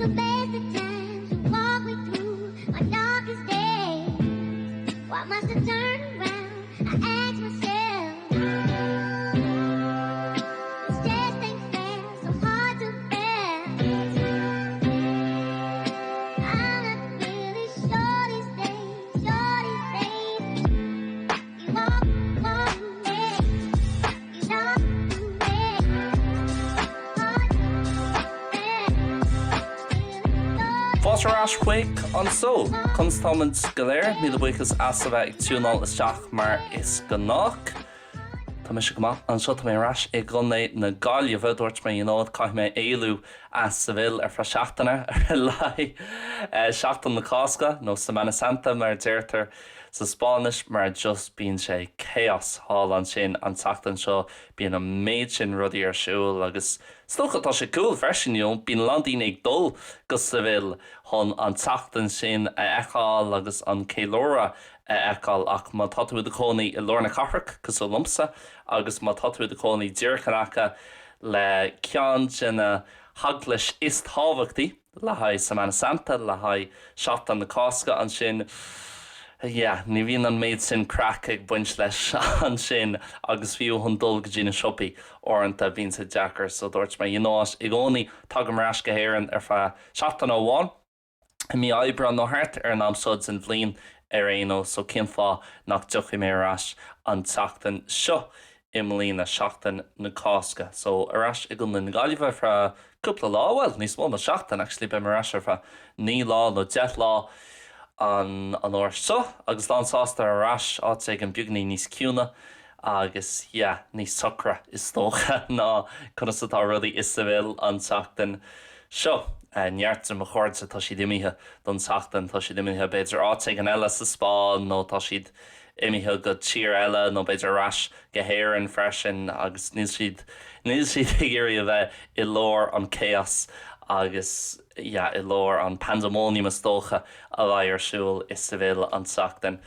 the best of times you walk me through my darkest days. Why must I turn around? I ask myself. This just ain't fair, so hard to bear. I'm not really sure these days. You walk away. You know me. Hard to bear. Fátar ascuig an só, Constámint go léir, míle buchas as a bheith ag túnál isteach mar is go nach. Tá mé se go maith an seo tá mé ras ag gcunaí na gáilmh dúirt mé inád caith mé éilú as sa bhil ar fra seachtainna ar lai seachtain na Cásca nó Semana Santa mar deirtar sa Spáinis mar just bíonn sé chaos háil an sin an teachtain seo bíonn an méid sin rudaí ar siúil agus Slúchatá sé cool freisin bín landín ag dul go sa bhil chun an teachtain sin a eáil agus an célóra a eáil ach má tatú de cónaí I Lorna Carrac cos ó lumsa agus má tatú de cónaí díorchanacha le cean sinna haglis is tábhachtaí le haid Semana Santa le haid seachtain na Cásca an sin. Yeah, ní bhíon an méid sin crack ag buint leis an sin agus bhíú chun dul go dtí na siopaí orintanta bhíonn sa deacair so dúirt mé i gcónaí tagam ras go héireann ar fa seachtain ó bháin mí oibre nó hart ar an amsud san bhliain ar éanó so cén fá nach dtucha mé ras an teachtain seo I mlína seachtain na Cásca. So arás I gcuin na gáilmh fra cúpla lá, well níos mó na seachtain actually be mar ras ar fa 9 lá nó 10 lá an áir so agus lásásta arás áit ag an beagnaí níos ciúna agus níos sucra is tócha ná chuna satá rudaí is sa bhil an teachtain seo. Nearttar mo chuirte tá siad imithe don teachtain tá siad imithe beidir áit ag an eile sa Spáin nó tá siad imithe go tír eile nó beidir ras go héireann freisin agus níl siad géirí a bheith I lór an chaos agus I lór an pandemónium is tócha a bhaid arsúil is sa bhil an teachtain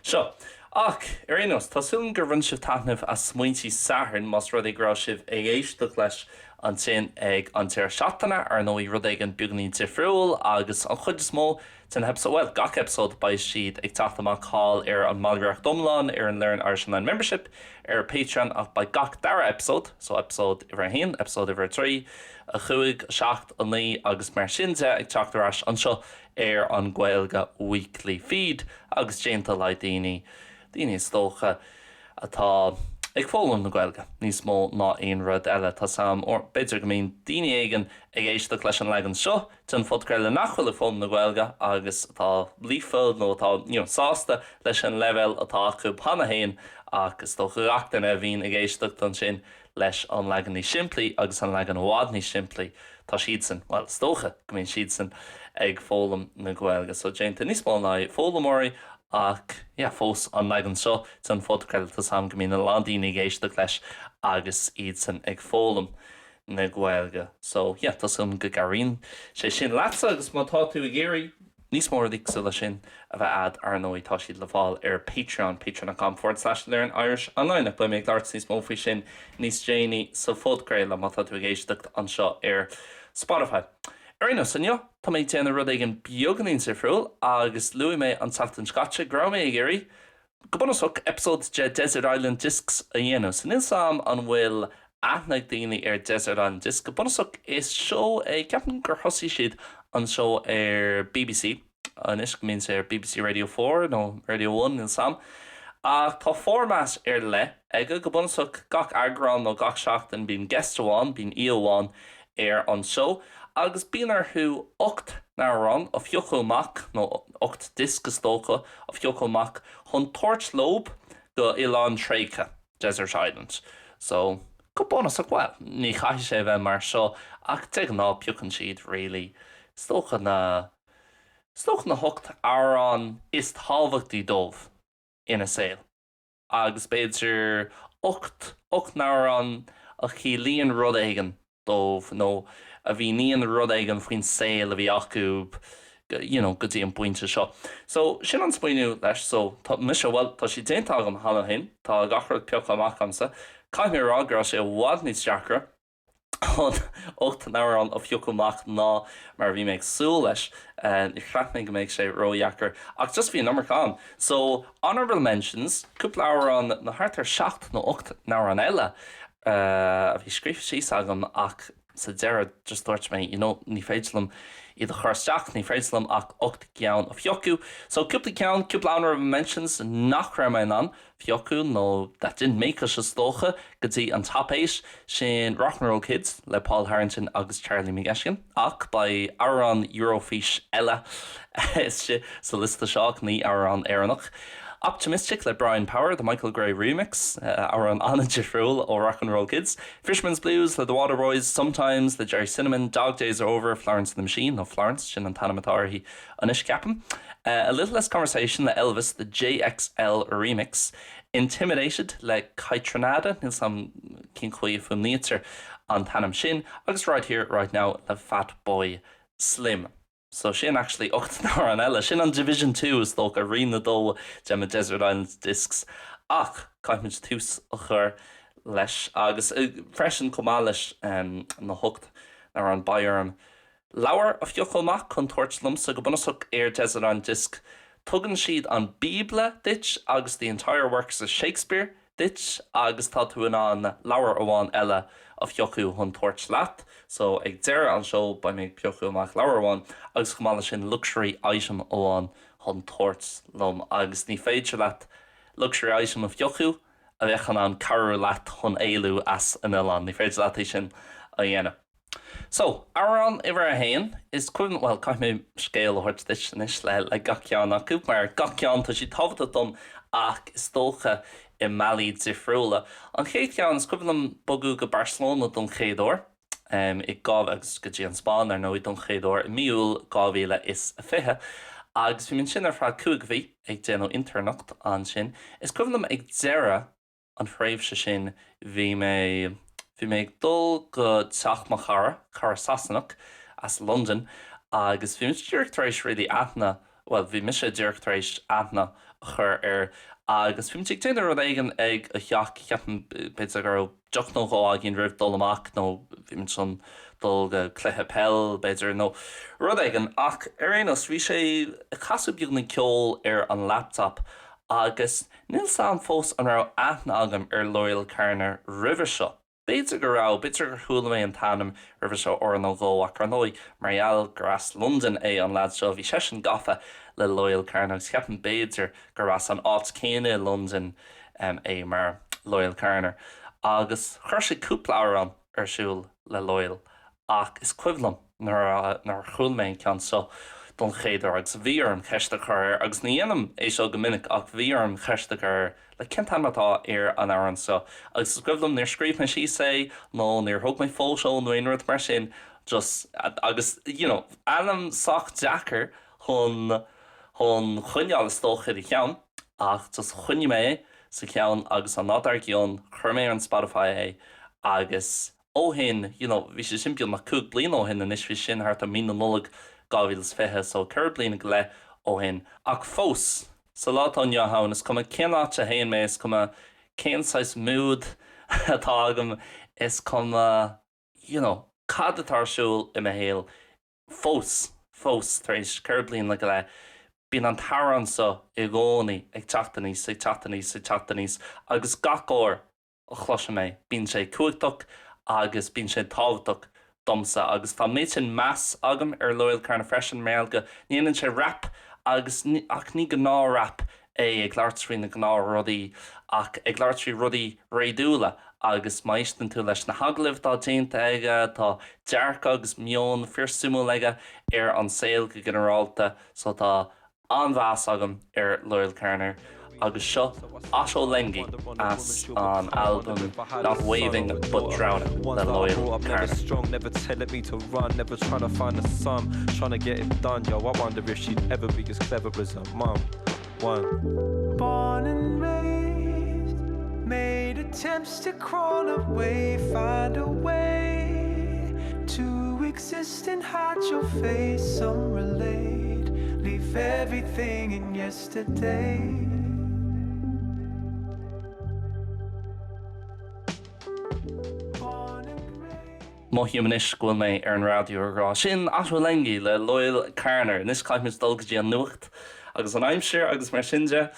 seo. Ach, ar aonos, tásúil gur bhain sibh taitneamh a smaointí sathairn más rud ag grá sibh ag éisteach leis an sin ag an tíir seachtainna ar nó I rud ag an beagnaí difriúil agus an chud is mó tin hebsá gach episód ba siad ag taachtamach cáil ar an Malgraach Domláin ar an Learn Irish Online Membership ar Patreon ach ba gach dara episód, so episód iver hain, episód iver 3, a chuig, seacht, an lí agus mar sinse ag teachtarás an seo ar an Gaeilge weekly feed agus déanta le daoine is tócha atá ag fólam na Gaeilge níos mó ná aon rud eile tá sam or beidir go mbíonn daoine éigean ag éisteach leis an legan seo tin fud creile nachfuil le fóm na Gaeilge agus atá lífold nó atá sásta leis an level atá acu panna hain agus tó chuachtain a bhíon ag éisteach an sin leis an legan ní siimplí agus an legan bhád ní siimplí tá siad san well stócha go mbíonn siad san ag fólam na Gaeilge so déanta níos mó ná fólamóirí ach fós an legan seo san fótacréilta sam go mína landína géisteach leis agus iad san ag fólam na Gaeilge. So tásúm go garín sé sin leatsa agus má tá tú a géirí níos mór dísa le sin a bheith ad ar nóí tá siad le fáil ar patreon.com/Learn Irish online ach bu méid dart níos mó faoi sin níos déanaí sa fótacréile má tá tú a géisteach an seo ar Spotify. Arino sanyo, tá méid téanna rud ag an beagnaín sifriúil agus luí mé an teachtain scate grá mé ag éirí go bunasach episód de Desert Island Discs a dhéanamh san níl sam an bhfuil aithneag daoine ar Desert Island Discs go bunasach is seo ceapan gur thosaí siad an seo ar BBC an is go mín sé ar BBC Radio 4 nó Radio 1 níl sam ach tá formas ar le ag go bunasach gach agrán nó gach seachtain bín guestáin bín íomháin ar an seo agus bíonar thu 8 nárán a fiochomach nó 8 disc tócha a fiochomach chun Torch Lobe go Ilan Trécha Desert Island. So go bonach well ní chaith sé bheith mar seo ach te ná piochan siad really stocha na 8 árán is tábhachtaí dómh ina saoil agus beidir 8 nárán a chilíonn rud éigen dómh nó a bhí níon rud éigen faoin saoil a bhí acu go dtí an buinte seo. So sin an smaoinú leis so mis bhfuil tá si déanta agam hana hin tá gachar peocha amach amsa caiim rá gur sé bhád níos deachra chun 8 an a fiocamach ná mar bhí méid sú leis i chreaithmé go méid sé roiheachar ach just bhí nummerán. So honourable mentions, cúpla an na hartar 7 nó 8 an eile a bhí scríomh síos agam ach sa deire just dúirt mé, ní féidlam iad a chuirteach, ní féidlam ach 8 ceann a fiocu. So cúpla ceann, cúpla honourable mentions nach raibh mé an fiocu nó that didn't make us a stócha go dtí an tapéis sin Rock'n'Roll Kids le Paul Harrington agus Charlie McGuigan ach ba an Eurofish eile is sa lista seach ní an éannach. Optimistic le Brian Power, the Michael Gray remix, an Anna Jeffrewell or Rock'n'Roll Kids. Fisherman's Blues, the Waterboys, Sometimes, the Jerry Cinnamon, Dog Days Are Over, Florence and the Machine, no Florence, Shin and Tana Matari, Anish Capam. A Little Less Conversation, the Elvis, the JXL remix. Intimidated, like Kaitranada, in some King Kui from Nietzsche, on Tanam Shin. Agus right here, right now, the Fat Boy Slim. So sin actually 8 an eile. Sin an Division 2 is tóg a rina dó Gemma Desert Islands discs. Ach, caiimid tús a chur leis agus freisin comá leis na hocht nar an Bayern. Lauer a fiochomach chun tuairtlumm sa go bunasach Desert Island disc. Tugann siad an Bible ditch agus the entire works of Shakespeare ditch agus tá tú an Lauer óháin eile a fiochu chun tuairt leat. So ag deire an seo ba mé piochu amach leabharháin agus chumála sin luxury item óháin chun tuairt lom agus ní féidir leat luxury item a fiochu a bheitchan an carú leat chun éilú as an eán. Ní féidir leat sin a dhéanamh. So, Aaron iwwer a hain is cuian, well, cai mé scéal a thuirt dis le gaceán acu, mar gaceán tá sí tábhata dom ach is tócha I Mali Difriúla. An chéad ceann is cuian bogu go Barcelona don chéadúir. I gáh agus go dtí an Spáin ar nó I don chéadúir I míúil 2020 agus bhí min sin ar frád cuaig bhí ag déanú internacht an sin. Is cuian ag deire an phréimhse sin bhí mé dul go teach mo chara Sasanach as London agus bhí mis dúirtaréis réí aithna, well bhí mis sé dúirtaréis aithna chur agus bhí tí téanana rud éigen ag a cheach ceapan beidir gur deach nó gá gin rih dul amach nó bhí min son dul go cluthe pell beidir nó rud éigen ach arénos bhí sé chaú beag na ceol an laptop agus níl sam fós an ra aithna agam Loyal Carner River seo. Beidir go rá, beidir gur thuúla mé an tanam rih seo or an ggó a carnóid Marial Gras London an lad seo bhí sé sin gafa le Loyal Carner agus ceapan beidir gur ras an áit céine London mar Loyal Carner agus chuir sé cúpla an siúil le Loyal ach is cuilumm nar chuúil mé cean so don chéidir agus bhíarm cheiste chur agus níanam é seo go minic ach bhíarm cheiste gur le cintámatá an áran so agus cuilumm níor scríbna sí sé nó níor thug mé fól seo nó aonrad mar sin just agus anam soch Jackar chun chuineáil is tócha I cheann ach just chuine mé sa ceann agus an nádar ceann chur mé an Spotify agus óhin bhí sé simpiúil nach 2 bliain óhin in is bhí sin thart a mí nullag 2020 so cur bliain go le óhin ach fós sa látán Johann is cuma ceanát a haon mé is cuma céanáis múd atá agam is cuma cadatarsúil I me héal fós taréis cur bliain le go le bín an taran sa I gcónaí ag teachtaníos agus gacóir a chluise mé bín sé cuaigtach agus bín sé tábhachtach domsa agus tá méid sin meas agam Loyal Carner freisin méalga níanann sé rap agus ach ní go ná rap ag leirtrí na gná rudaí ach ag leirtrí rudaí réadúla agus maistan tú leis na haglibh tá déanta aige tá dearc agus mion firsúmú aige an saoil go generalta so tá anmheas agam Loyal Carner agus seo asó lengi as an album Not Waving But Drowning le Loyal Carner. Strong, never telling me to run, never trying to find the sun, trying to get it done, yo. I wonder if she'd ever be as clever as her mum. Born and raised, made attempts to crawl away, find a way to exist and hide your face. Some relate, leave everything in yesterday. Má humanis gofuil mé ar an radio ará. Sin asú lengi le Loyal Carner, nis caiimiid dulgadí an nuacht agus an aimimseir agus mar sinse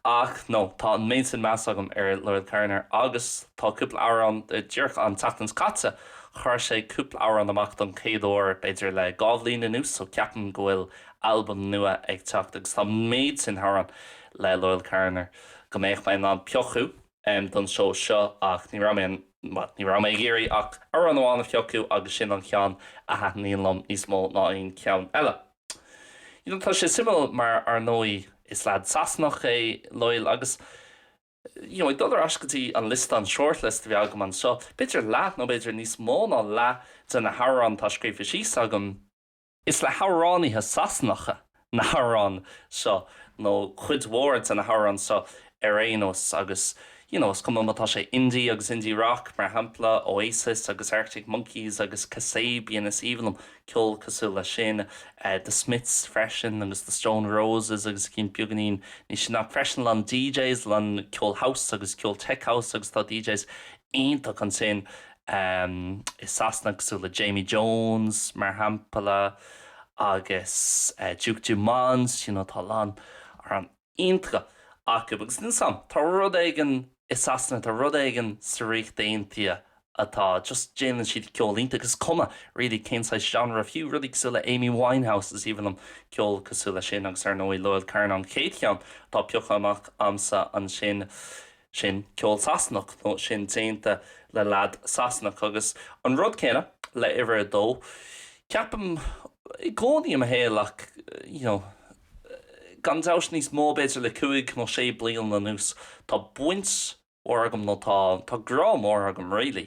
ach nó tá an méid sin meas agam ar Loyal Carner agus tá cúpla áran dúrch an tatans catsa chuir sé cúpla áran amach don céadúir beidir le gábhlín inús so ceapan gohfuil album nua ag teacht agus tá méid sin háran le Loyal Carner go méich mé an piochu don seo seo ach ní ra mé géirí ach ar an bháinna fiochu agus sin an cean a heníon lom níos mó ná on cean eile. Tá sé simil mar ar nóí is lead sasnach é Loyal agus ag dul ascatí an list an shortlist bhí agam an seo. Beidir leat nó beidir níos mó ná le den na hárán tá scrífa síos agam is le háráníthe sasnacha na hárán seo nó chuidhór an na hárán seo ar éonos agus is cum mátá sé indie agus indie rock mar hampla Oasis agus Arctic Monkeys agus Kasabian is evenlam ceol cosú le sin The Smiths freisin agus the Stone Roses agus cinn beganín ní sin nach freisin lan DJs lan ceol house agus ceol tech house agus tá DJs aonanta an sin is sasna cosú le Jamie Jones mar hampla agus Duke Dumont tá lan ar an aontacha acu agus ní sam tá rud éigen is sasna tá rud éigen sa rích daontia atá just déanaan siad ceolínta agus cuma really cénsáid genre fiú rudí cosú le Amy Winehouse is even am ceol cosú le sin agus ar nóí Loyal Carner an céad ceann tá piocha amach amsa an sin ceol sasnach nó sin déanta le lead sasnach agus an rud céine le ihar dó ceapam i gcónaí am héalach gan daos níos mó beidir le 5 nó 6 bliain na nús tá buint orgam nó tá grám orgam réili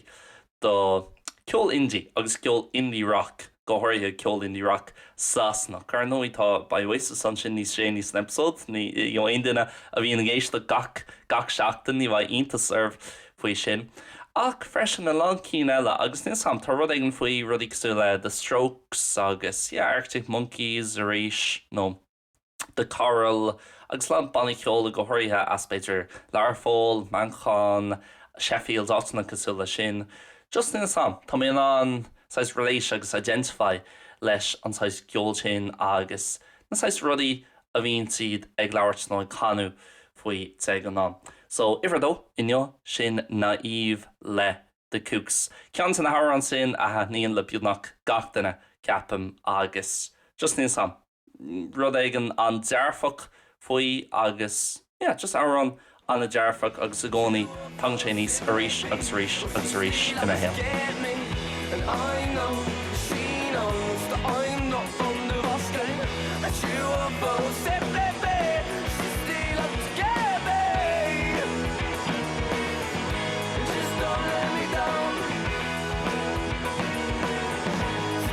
do ceol indie agus ceol indie rock gohairthe ceol indie rock sasnach ar nóí tá ba Oasis an sin níos sé níos an episód ní aon duine a bhí an géiste gach seachtain ní bhaid ionta serv faoi sin ach freisin na lang cín eile agus níos sam tá rud éigen faoi rudí cosú le The Strokes agus Arctic Monkeys a rééis nó The Coral agus le banna ceola go háirithe as beidir Larfol, Manchan, Sheffield átainna cosú le sin. Just níos sam, tá mé an sais relate agus identify leis an sais ceol sin agus na sais rudaí a bhíonn siad ag labhairt nó canú faoi teag an ná. So ifar dó inneo sin naíomh le The Kooks. Ceann na hárán sin a níon le beagnach gach duine ceapam agus just níos sam. Rud éigen an dearfach faoi agus just árán an na dearfach agus a gcónaí tang sé níos a ríis agus ríis agus ríis ina héal. And I know she knows that I'm not fond of asking that you are both separate, still up together. Just don't let me down.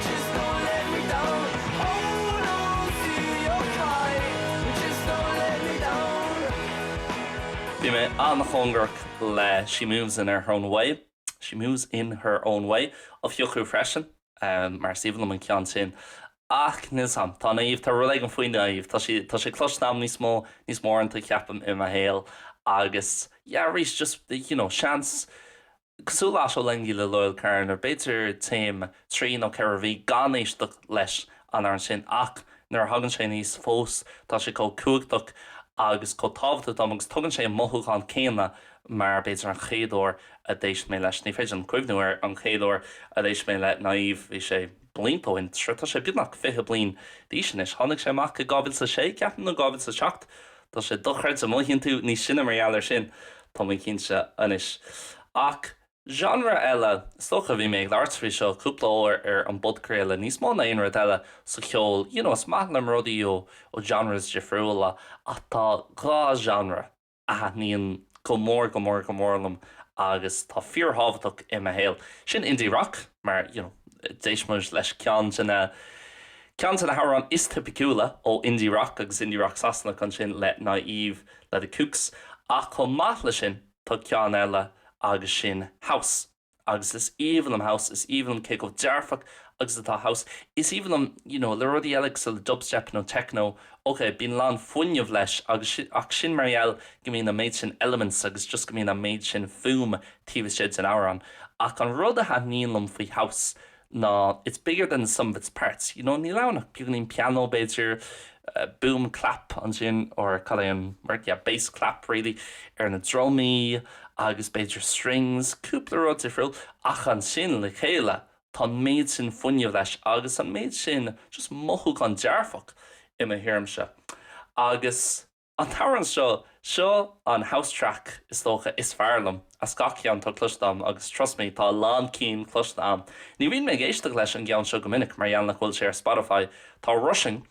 Just don't let me down. Hold on to your kite. Just don't let me down. Bhí mé an chongurch le She Moves in Her Own Way. She Moves in Her Own Way of fiochu freisin mar síblam an cean sin ach níos sam tá naíomh tá rud an faoin naíomh tá sé closnám níos mór an ceapam i a héal agus rís just seans cosú lá seo lengi le Loyal Carner beidir téim trí nó ceir bhí ganéis leis an ar sin ach nuair hagann sé níos fós tá sé có cuaigach agus có tábhta agus tugann sé mothúán céanna mar beidir an chéadúir a dtééis mé leis ní féidir an cuimhnúir an chéadúir a dtééis mé le naíomh bhí sé bliontóin tá sé bíonnach 5 bliain díisinis tháinig sé amach go gábhail sa 6 ceapan nó gábhail sa 7 tá sé dochreid sa mhíonn tú ní sinna marir sin tá mé cinse inis ach genre eile stocha bhí mé láirtrí seo cúpla óir ar an budcréile níos mó na aonra eile sa cheol is maithlam rudaí ó genres defriúla ach tá gá genre a níon go mórlam agus tá fíorhabhaach i a héal. Sin indie rock, mar déismuis leis cean na hárán is typicúla ó indie rock agus indie rock sasna chun sin le naíomh le The Kooks ach chu maith le sin tá cean eile agus sin house. Agus is even house is even cé go dearfach agus atá house is even le rudí eile sa le dubstep nó techno bín lán fuinneamh leis agus ach sin marall go mín na méid sin elements agus just go mín na méid sin fum tíbh siid an árán ach an rud a ha nílam faoi house ná it's bigger than the sum of its parts. You know, ní lánach buganín piano beidir boom clap an sin or callin bass clap really na drumí agus beidir strings cúpla rud ifriúil ach an sin le chéile tá méid sin fuinneamh leis agus an méid sin just mothú gan dearfach I mo hirirmse agus an taran seo an house track is dócha is fearlam a scacian tá clustam agus trust me tá lán cín clustam ní bhíon mé géiste leis an gceann seo go minic mar dhéanana chuil sé ar Spotify tá rushing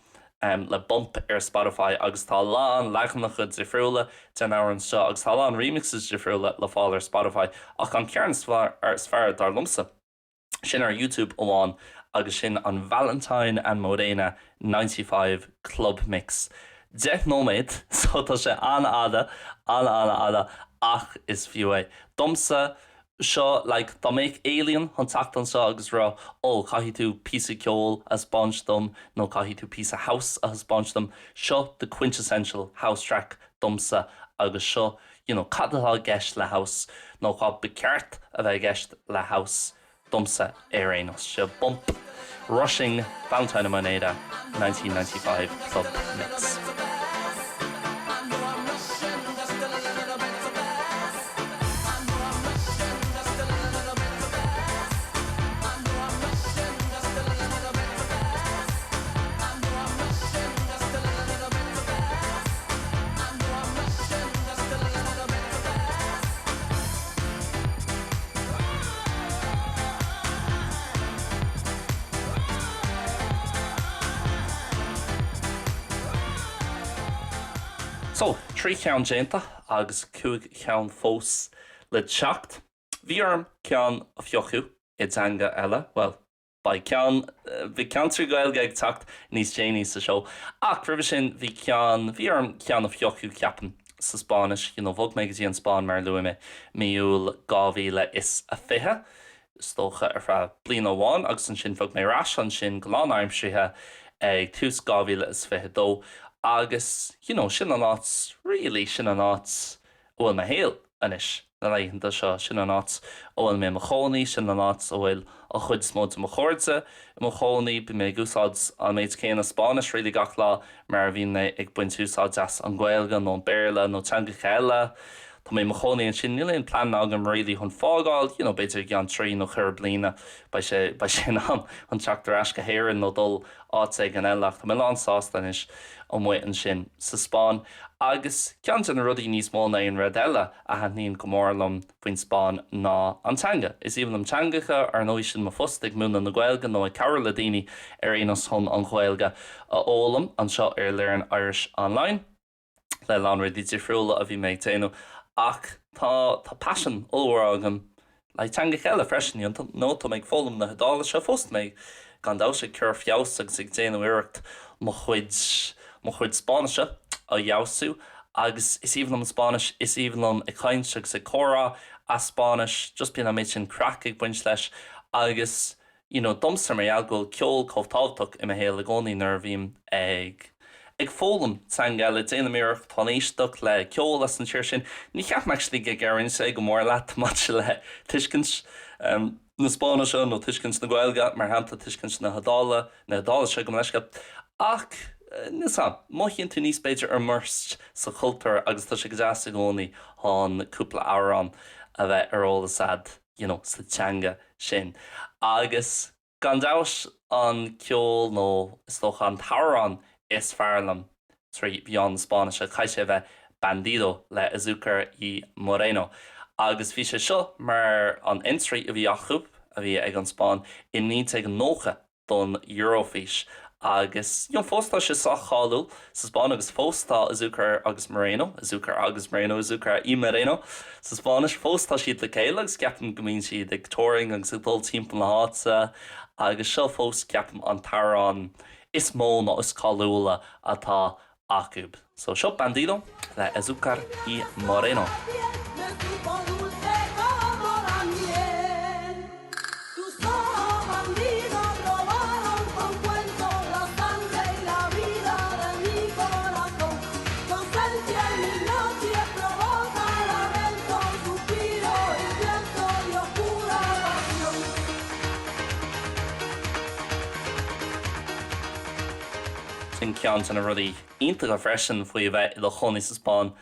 le bump ar Spotify agus tá lán lechanna chud difriúla den áran seo agus tá lán remixes difriúla le fáil ar Spotify ach an cearn ar sfear dar lumsa sin ar YouTube amháin agus sin an Valentine and Morena 95 Club Mix. 10 nóméid so tá sé anada ach is fiú é. Domsa seo tá méid alien an tachtan seo agus rá caithí tú písa ceol a sponge dom nó caithí tú písa house a sponge dom seo the quintessential house track domsa agus seo cadatá gceist le house nó cá beceart a bheith gceist le house domsa érénos se bump Rushing Valentine and Morena 1995 Club Mix. So, 3 ceann déanta agus 2 ceann fós le teacht. Bhí orm ceann a fiochu I dteanga eile, well, bhí ceann trí gailge ag teacht níos déanaí sa seo. Ach ribh sin bhí orm ceann a fiochu ceapan sa Spáinis, bhog méid an Spáin mar luime míúil 2025. Stócha ar fra blian óháin agus an sin fog mé ras an sin goláán aimsrithe ag tús 2022. Agus, sin an áit, really sin an áit óil me héal inis. Na leitheanta seo sin an áit óil mé mo chónaí, sin an áit óil a chud smód mo chóirde. Mo chónaí bu mé gúsáid an méid céan na Spáinis really gach lá mar bhíon ag buint úsáid as an Gaeilge nó an Béarla nó teangacha eile. Tá mé mo chónaí an sin níléon plan agam really chun fágáil, beidir gan trí nó chur bliana ba sin an teachtar as go héireann nó dul áit ag an eileach. Tá mé lánsásta inis an muid an sin sa Spáin. Agus ceann an rudí níos mó na an rud eile a haníon go mórlam faoin Spáin ná antanga. Is even an teangacha ar nó sin mo fustig múna na Gaeilge nó ag cabhar le daoine ar aonas chun an Gaeilge a ólam an seo ar Learn Irish Online. Le lán ruí difriúla a bhí méid téanú. Ach tá passion óhar agam le teangacha eile freisin nó tá méid fólam na hedála se fust méid gan dá sé cur fios agus ag déanú iirecht mo chuid Spáinise a jausú agus is even am Spáinis is even am ag chaintseach sa chora a Spáinis just bíon a méid sin crack ag buint leis agus domsar mé agóil ceol chomhtábhachtach I héal a gcónaí nar bhíon ag fólam teanga le déanam iirecht tá éisteach le ceol as an tíir sin. Ní cheap meachslí go gceann sé go mór leat mat le tuiscint na Spáinise nó tuiscint na Gaeilge mar hananta tuiscint na hedála sé go leisce ach Nisa, moithíonn tú níos beidir immersed sa chultúr agus tá sé go deas a gcónaí hán cúpla áran a bheith arolalas ad, sa teanga sin. Agus gan dabhas an ceol nó is dócha an tarrán is fearlam trí bhí an Spáinise caiise bheith Bandido le Azúcar y Moreno. Agus bhí sé seo mar an intrí a bhí achup a bhí ag an Spáin I ní ag an nócha don Eurofís. Agus fóstá sé sáchaú sa Spáin agus fóstá Azúcar agus Moreno, Azúcar agus Moreno, Azúcar y Moreno. Sa Spáinis fóstá siad le céile agus ceapan gomín siad ag touring agus dul timp na hása agus seo fós ceapan an tarrán is mó nó is cáúla atá acúb. So seo Bandido le Azúcar y Moreno. sin ceant an a rudí ionta go freisin faoi bheith le choní sa Spáin.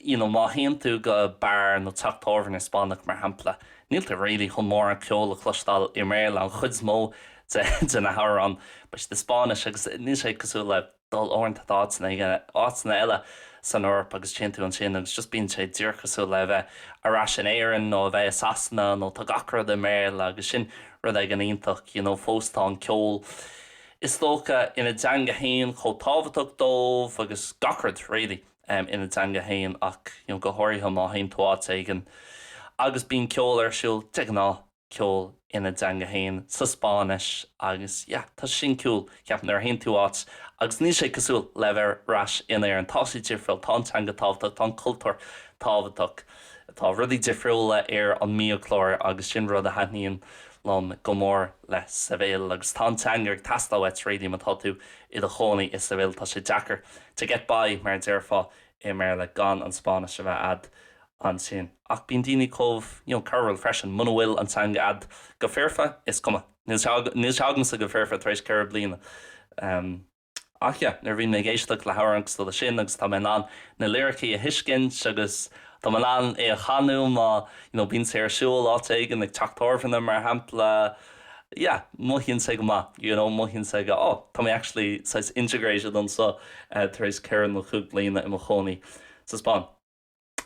Má haon tú go bar nó teachtábhair na Spánach mar hampla. Níl réí chun mór an ceol a chlostal i méil an chud mó de na Harán, bes de Spáis agus ní sé cosú le dul áint ána eile san Eorp agus tú an sin agus just bíon sé dúrchasú le bheith arás an éan nó bheith asasna nó tá gacra de méil agus sin rud ag an ionintach fóstá an ceol. Is tócha ina deanga haon cho táhaach dómh agus gacrad réí ina deanga haon ach go háirthe má haon tuáit aigen. Agus bíon ceol arsúil te ná ceol ina deanga haon sa Spáis agus tá sin cool ceapan ar haon tuáit agus ní sé cosúil le bheith ras ina ar an tásaí difriúil táteanga tábhaach tá cultúr tábhaach. Tá rudí difriúla ar an míochlór agus sin rud a haithníonn lom go mór le sa bhéal agus táteangar tastáhait réí má tá tú i do chonaí is sa bhéal tá sé deacair to get by mar dearfá i mar le gan an Spáis a bheith ad an sin. Ach bíon daoine comh carfuil freisin muna bhfuil an teanga ad go fearfa is cuma. Níos teagan sa go fearfa tar éis ceir bliana. Ach nar bhíon mé géisteach le harangus do sin agus tá mé ná na lyricí a hiiscin agus tá mé ná é a chaú má bíon sé ar siúil áit aigen ag teachtáirfanna mar hampla. Mohíonn sé go má, mohíonn sé go tá mé actually sais integrated an sa tar éis ceir nó chuig bliana i mo chonaí sa Spáin.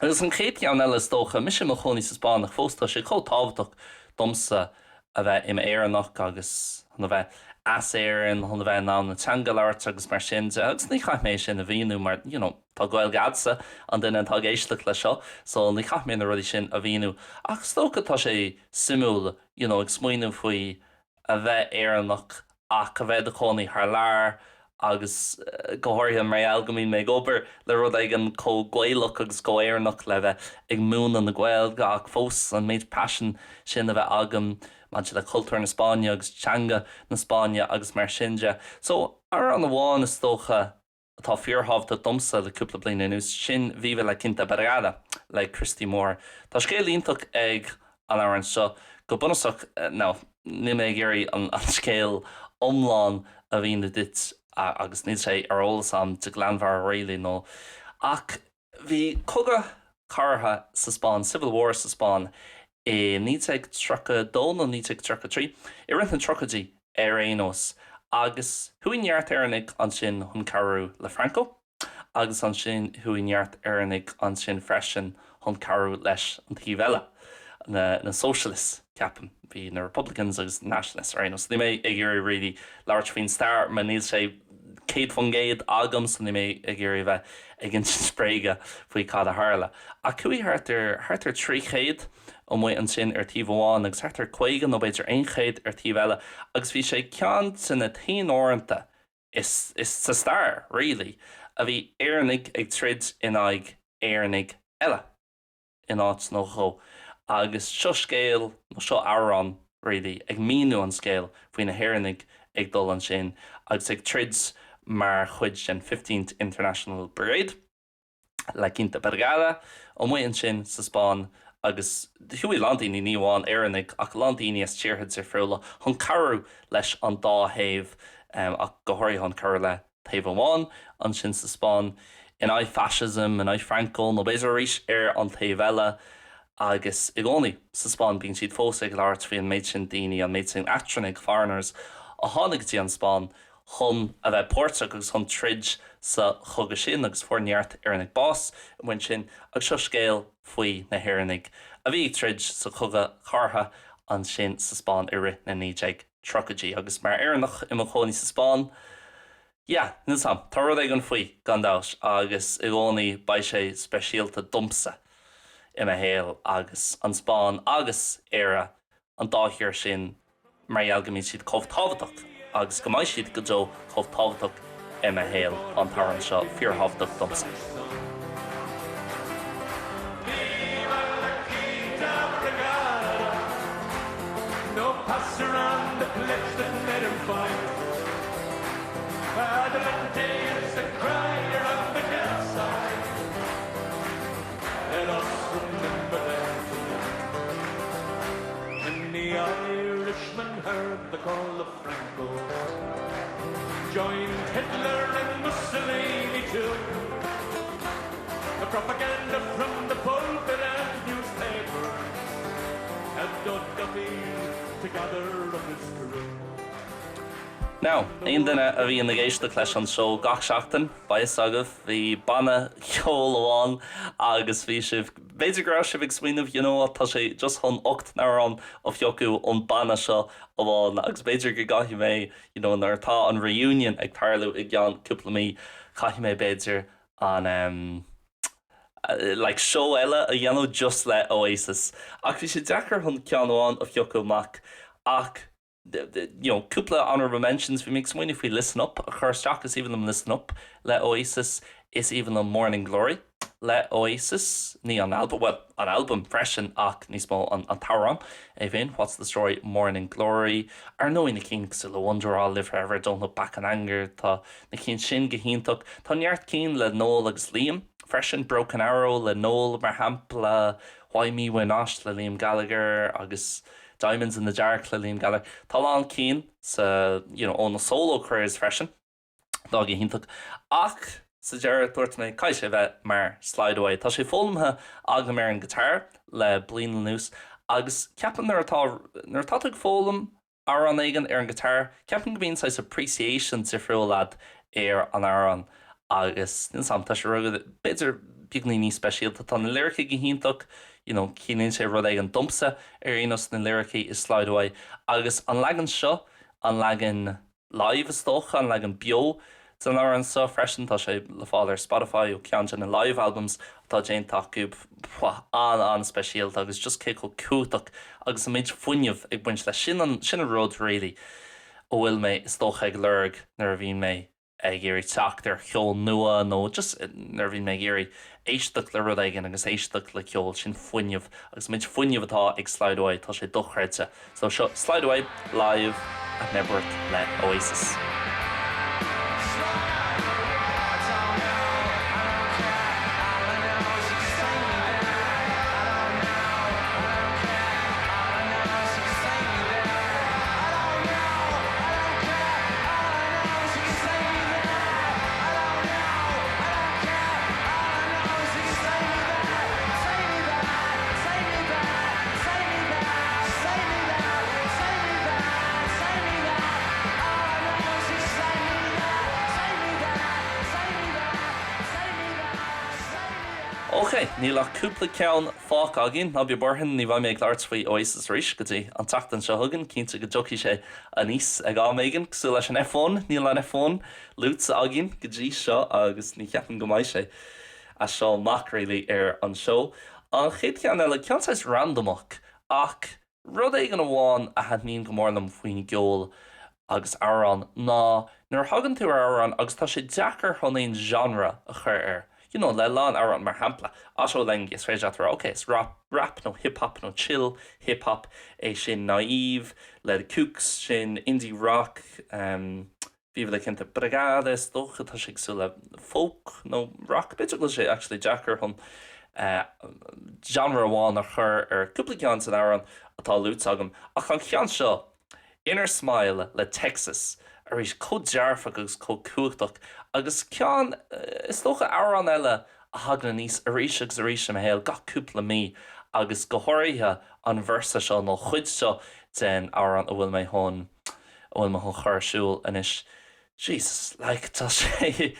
Agus an chéad ceann eile is dócha mis mo chonaí sa Spáin nach fósta sé có tábhaach domsa a bheith im éannach agus na bheith as éan chun bheith ná na teangaláirt agus mar sin agus ní chaith mééis sin a bhíú mar tá gáil gadsa an duine tá géisteach le seo, so ní chaith mé na rudí sin a bhíú. Agus tócha tá sé simúla ag smuoinú faoi a bheith éannach ach a bheith a chonaí th lear agus gohairthe mar algamín mé gobar le rud ag an cóghailech agus go éannach le bheith ag múna na Gaeilge ach fós an méid passion sin a bheith agam man le cultúr na Spáine agus teanga na Spáine agus mar sinse. So ar an bháin is tócha tá fíorhabhta domsa le cúpla bliana nús sin bhíh le Quinta Brigada le Christy Moore. Tá scéal ionach ag an áireann seo go bunasach ní mé géirí an scéal omláin a bhíon dit agus níl sé arolalas am de glanmhar réilí nó. Ach bhí cogad cartha sa Spáin, Civil War sa Spáin, ní ag trocha dó nó ní ag trocha trí. I rint an trochatí ar éos agus thuainneart airnig an sin chun carú le Franco, agus an sin thuainneart airnig an sin freisin chun carú leis an tíhheile na socialists ceapan bhí na Republicans agus Nationalists ar éos. Ní mé ag gur réí láirt faoin stair man níl sé céad fan géad agam san ní mé ag gur bheith ag an spréige faoi cad a hála. A chuí hartar trí chéad ó mu an sin ar tíomháin agus hartar chuigean nó beidir ein chéad ar tíhheile agus bhí sé cean san na taon áireanta is sa stair réalaí a bhí éarnig ag trid in aig éarnig eile in áit nó cho. Agus seo scéal nó seo árán réalaí ag míú an scéal faoin na héarnig ag dul an sin agus ag trids mar chuid sin 15th International Parade le Quinta Brigada ó mu an sin sa Spáin agus thuí landíní níháin éannig ach landíní is tíorthaid sa friúla chun carú leis an dáthaimh ach gothairí chun carú le taobh amháin an sin sa Spáin in áid fascism in áid Franco nó béidir arís ar an taobh eile agus i gcónaí sa Spáin bíonn siad fós ag láirt faoin méid sin daoine an méid sin eactronig foreigners a tháinagtí an Spáin chun a bheith póirteach agus chun trid sa chuga sin agus fuairneart ar bás bhain sin agus seo scéal faoi na héarnig a bhí trid sa chuga cartha an sin sa Spáin i rith na níteag trocadí agus mar éarnach i mo choní sa Spáin. Níl sam, tá rud ag an faoi gandát agus i gcónaí ba sé speisialta dumsa i a héal agus an Spáin agus éire an dáthíir sin mar ealgamín siad chomh tábhaach agus go mbeidh siad go dó chomh tábhaach i a héal an tarann seo fíorhabhach domsa. No pass around the pledge that made him fight. Adelante is the crier of the hillside. Let us remember that tonight. And the Irish Irishman heard the call of Franco, joined Hitler and Mussolini too. The propaganda from the pulpit and newspaper have done Duffy to gather up his crew. Now, ein duine a bhí in na géiste leis an seo gach seachtain, bais agah, bhí banna ceol amháin agus bhí sibh beidir gra sibh ag smaoinemh, tá sé just chun 8 náran ó fiocu ón banna seo amháin, agus beidir go gaithí mé, nar tá an reunion ag tarlú ag gan cúpla mí, caithí mé beidir an like show eile a dhéanamh just le Oasis. Ach bhí sé dechar chun ceanháin ó fiocu amach, ach cúpla honorable mentions we make when if we listen up a chur is even them listen up let Oasis is even the Morning Glory let Oasis ní an album an album freshen ach ní small an Taran even what's the story Morning Glory are no in the king still a wonder I'll live forever don't look back in anger ta na cín sin gohíntaach tá neart cín le Noel agus Liam freshen Broken Arrow le Noel mar hampla Why Me When Ash le Liam Gallagher agus Diamonds in the Jar le Liam Gallagher tá an cín sa on a solo careers freshen dá gohíntaach ach sa dearad dúirt mé cai sé bheith mar slide away tá sé fólamthe aga mar an guitar le blian nús agus ceapan nar tá fólam ar an éigen ar an guitar ceapan go bíonn sais appreciation difriúil lad ar an aran agus ní sam tá sé rugad beidir bíagnaí ní speisialta tá na lyrica gohíntaach cíonn sé rud ag an dumpsa ar aonas na lyrica is slide away agus an legan seo an legan live is tócha an legan bio san áran so freshen tá sé le fáidir Spotify ó ceann na live albums tá Jane takeúb an speisialta agus just cé go cúteach agus a méid funineh ag buint le sin a rud really ó bhfuil mé is tócha ag lurg nar a bhíon mé ag géirí teachtar cheol nua nó just nar bhíon mé géirí éisteach le rud aigen agus éisteach le ceol sin funineh agus méid funineh atá ag slide away tá sé dochreidte so seo slide away live at Nebworth le Oasis. Okay, ní le cúpla ceann fách agin ná bhí borthain ní bhaid méid leart faoi Oasis rís gotí an tatan seo thugann cínta go joci sé a níos ag á méigean cosú leis an iPhone ní le iPhone lút agin go dtí seo agus ní ceapan go maiid sé a seo mac réalaí ar an seo an chéad ceann eile ceantais randomach ach rud ag an bháin a headníon go mórlam faoin geol agus áran ná nuair hagann tú áran agus tá sé deachar chun éon genre a chur ar le lán áran mar hampla asó leng is féidir atar okay it's rap no hip-hop no chill hip-hop é sin naíomh le Kooks sin indie rock bhí le cinnta brigades dócha tá sé sú le folk no rock bit le sé actually Jackar chun genre bháin a chur ar cúpla ceann san áran atá lút agam ach an cheann seo Inner Smile le Texas ar is códearfa agus cócúach agus ceann is tócha áran eile a hagan níos a ríis am héal gachúpla mí agus go háirithe an bhirsa seo nó chuid seo den áran a bhfuil mé chun chuirsúil inis Jesus like tá sé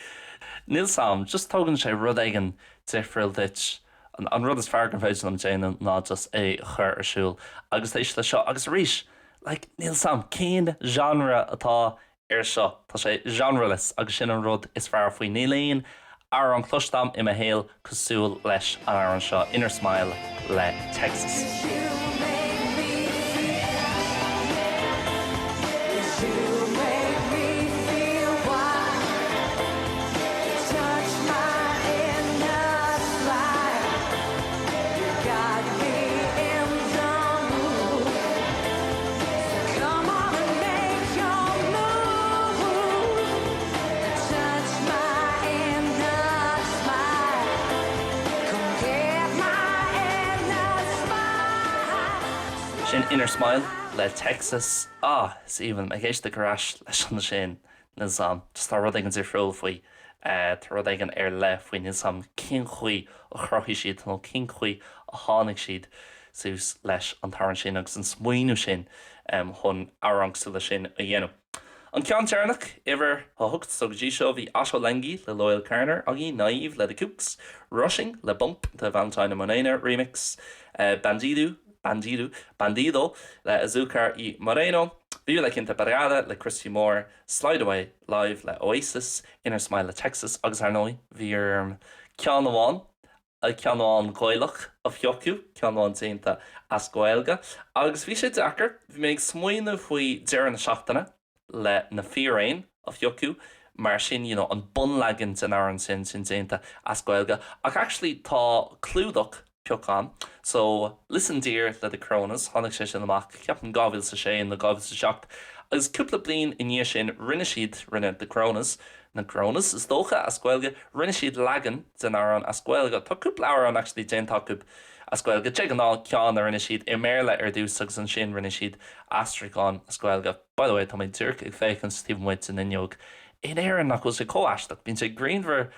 níl sam just tógann sé rud aigen difriúil dit an rud is fearr an féidir am déanam ná just é chuirsúil agus éis le seo agus ríis like níl sam cén genre atá ar seo tá sé genreless agus sin an rud is fearr faoi níléon ar an chlostam i a héal cosúil leis an an seo Inner Smile le Texas. Inner Smile le Texas is even me géiste goráis leis an sin na sam just tá rud an friúil faoi tá rud an le faoin na sam cin chuí ó chrochi siad nó cin chuí a tháinig siad sús leis an taran sin agus an smuoinú sin chun árangsú le sin a dhéanam. An cean tearnach iwwer a thucht so gotí seo bhí Asho Lengi le Loyal Carner a í naomh le The Kooks, Rushing le Bump de Valentine Moreno remix, Bandido le Azúcar y Moreno, View le Quinta Parada le Christy Moore, Slide Away live le Oasis, Inner Smile le Texas agus Arnoi, Bhí cean amháin a ceanháin goilech a fiocu, ceanháin ténta as goilga, agus bhí sé dachar, bhí méid smuoinú faoi dearan na seachtainna le na fírain a fiocu, mar sin an bunlagin in áran sin dénta as goilga, ach actually tá clúdach peocán, so listen dear le the Coronas, tháinig sé sin amach, ceapan gábhil sa sé na gábhil sa seacht, agus cúpla bliain in níos sin rinne siad rinne the Coronas, na Coronas is dócha as goilga rinne siad lagan den áran as goilga, tá cúpla áran actually déntá cúp as goilga, te an á ceán a rinne siad I méle dús agus an sin rinne siad astricán as goilga. By the way, tá mé dúrc ag féchan Stephen Waite in inneog in éan nach go sé cóáisteach, bín sé greenver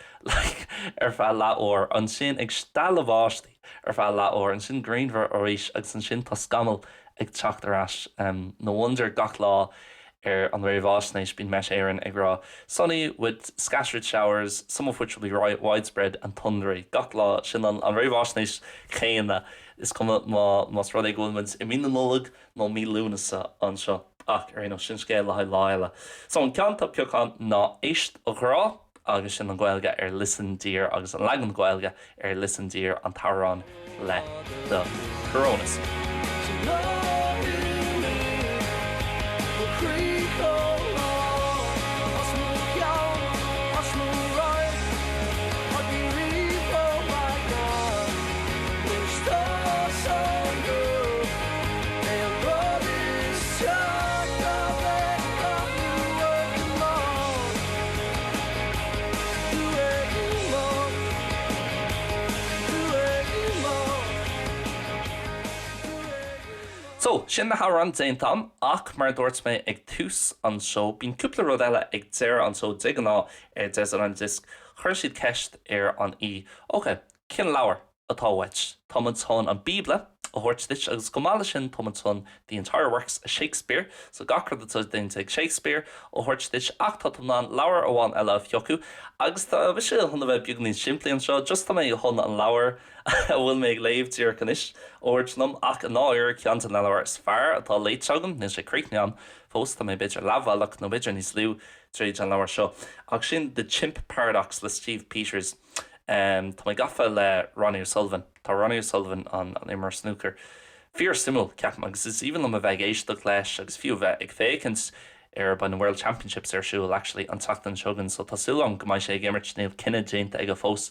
ar fá lá an sin ag stalahátí ar fá lá an sin greenver éis agus an sin tá scamal ag teacht arás no wonder gach lá an réomhásnéis bín meis éan ag rá sunny with scattered showers, some of which will be widespread and thundery. Gach lá sin an réomhásnéis chéanna is cuma más rud ag gúilmid I mí nólag nó mí lúnasa an seo. Ach ar sin scéal le láile. So an ceanta peocán ná éist ó grá agus sin an gháilga listen dear agus an legan gháilga listen dear an tarrán le the Coronas. So, sin na hárán déantam, ach mar dúirt mé ag tús an seo, bín cúpla rud eile ag deir an seo dig ná deis an disc, chuir siad ceist an I. Ok, cin leabhar atá weit. Támantón an Bíblia, a thuirt agus go mála sin támantón the entire works of Shakespeare, so gachar atá dainte ag Shakespeare, ó thuirt ach tá ná leabhar óháin eile fiocu, agus tá bhí sé chun bheith beagnaí siimplí an seo, just tá mé chun an leabhar bhfuil mé ag léomh tíar canis, óirtnam ach an áir ceanta na leabhar is fearr atá léit teagam, níos sé críicneán fós tá mé beidir leabhach nó beidir níos lú tríd an leabhar seo. Ach sin The Chimp Paradox le Steve Peters. Tá mé gafa le Ronnie O'Sullivan. Tá Ronnie O'Sullivan an immer snooker. Fear simul ceapam agus is even am a bheith éisteach leis agus fiú bheith ag fécans by the World Championships siúil actually an tachtan seogan, so tá siúlam go mbeidh sé ag immert snéamh cinenne déanta ag a fós.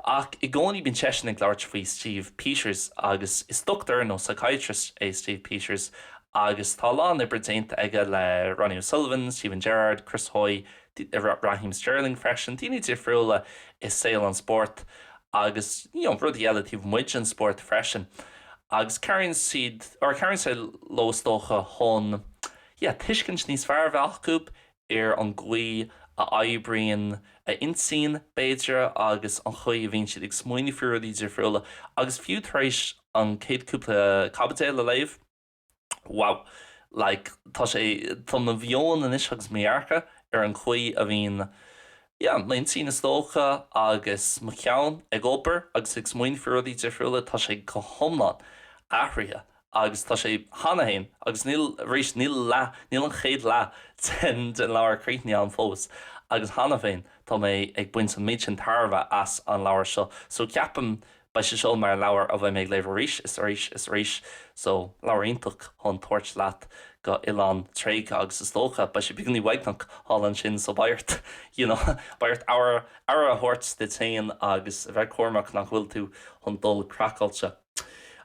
Ach I gcónaí bín teisina ag leabhart faoi Steve Peters agus is doctor nó psychiatrist Steve Peters agus tá lán ibre déanta aige le Ronnie O'Sullivan, Stephen Gerrard, Chris Hoy, Raheem Sterling freisin, tíine difriúla is saoil an sport agus rudí eile tíh muid an sport freisin. Agus Karen sé lóstócha hon tuiscint níos fearr bhealcúb an gcuí a aibríonn a insín béidir agus an chuí a bhíonn siad ag smuoinú fiúí difriúla agus fiú éis an céadúpla cabaté le léamh. Wow, tá sé tá na bhion in is agus méarcha an chuí a bhíon maon sin is dócha agus ma ceann ag opair agus ag smuoin fiúí difriúla tá sé go thomláin áthraithe agus tá sé hanahéin agus níl an chéad le den leabhar críicne an fós agus hana féin tá mé ag buint an méid sin tarbha as an leabhar seo. So ceapam ba sé seo mar leabhar a bheith méid léibh ríis is ríis so leabhar ionach chun tuairt leat go Ilan tréig agus is dócha, ba sé beagnaí bhaidnach hálan sin so bairt bairt ára a thuirt de tain agus bheith cuairmach nach bhfuil tú chun dul crackáilte.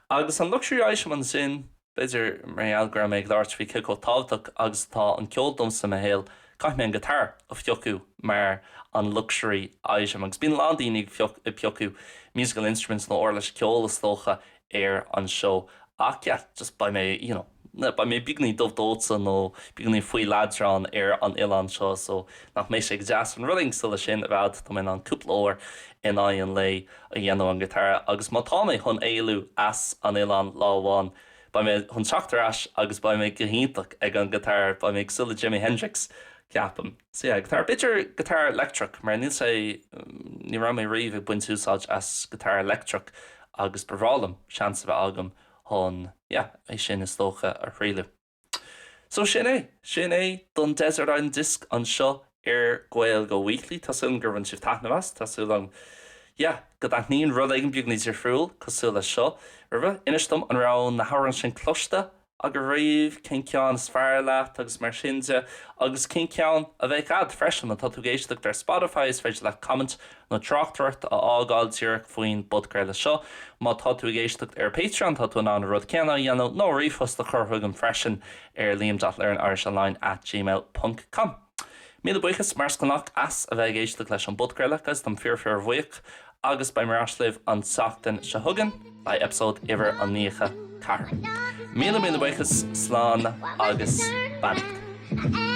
Agus an luxury éis an sin beidir marall méid leabhart fao cico tábhaach agus tá an ceoldomsa a héal caiith mé an gitar a fiocu mar an luxury éis agus bíon lándaoine fiocu musical instruments nó orla ceolalas dócha an seo ach just ba mé ba mé bigní dómhdósa nó bigní faoi ladrán ar an Ilan seo so nach mé sé jazz an ruling sil sin bheit tá mé an cúplaóir in áon lei a dhéanú an gitara agus má tá mé chun éilú as an Ilan láháin ba mé chun seachtarrás agus ba mé gohíntaach ag an gitar ba mé sula Jimi Hendrix ceapam. So yeah, guitar bitter guitar electric mar ní sé ní ra mé riomh ag buint úsáid as guitar electric agus bhrálam sean bheith agam hon é sin is tócha ar chríile. So sin é don Desert Island Disc an seo ar ghail go weekly tásún gur bhain sibh taithna tású lang go níon rud ag an beag níos ar friúil cosú le seo ribh inistom an rán na hárann sin cloiste agus riomh cin ceann is fearr leat agus mar sinse agus cin ceann a bheith ad freisin na tú géisteach ar Spotify is féidir le comment nó trachtarcht a ágáil tíach faoin budgréile seo má tá tú géisteach ar Patreon tá tú an rud ceanna dhéanú nó riomhos le churthugam freisin ar liam.learn@gmail.com. Míle buchas mars gannach as a bheith géisteach leis an budgréile agus don fear bhuiach agus ba marráslih an seachtain se thugan ba episód iwwer an níocha car. Míle buchas sláán agus bannacht.